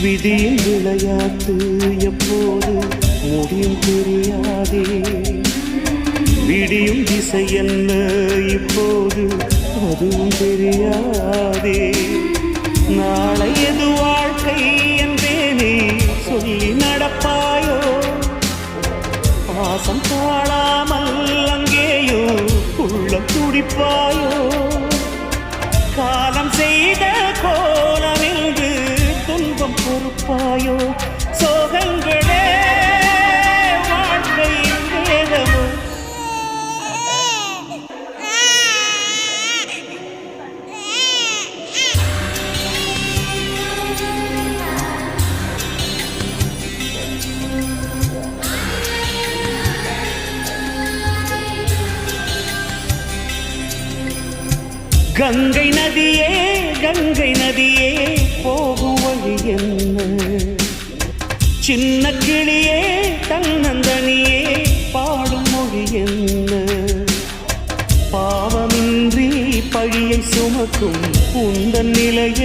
விதியின் விளையாட்டு எப்போது முடியும் தெரியாதே. விடியும் திசை என்ன இப்போது அதுவும் தெரியாதே. நாளை எது வாழ்க்கை என்பேனே சொல்லி நடப்பாயோ. பாசம் தாழாமல் அங்கேயோ உள்ளம் துடிப்பாயோ. காலம் செய்த கோலம் என்று துன்பம் பொறுப்பாயோ. சோகங்களே வாழ்க்கையின் வேதமோ. கங்கை நதியே கங்கை நதியே போகும் வழி என்ன. சின்ன கிளியே தன்னந்தனியே பாடும் மொழி என்ன. பாவமின்றி பழியை சுமக்கும் உந்தன் நிலைய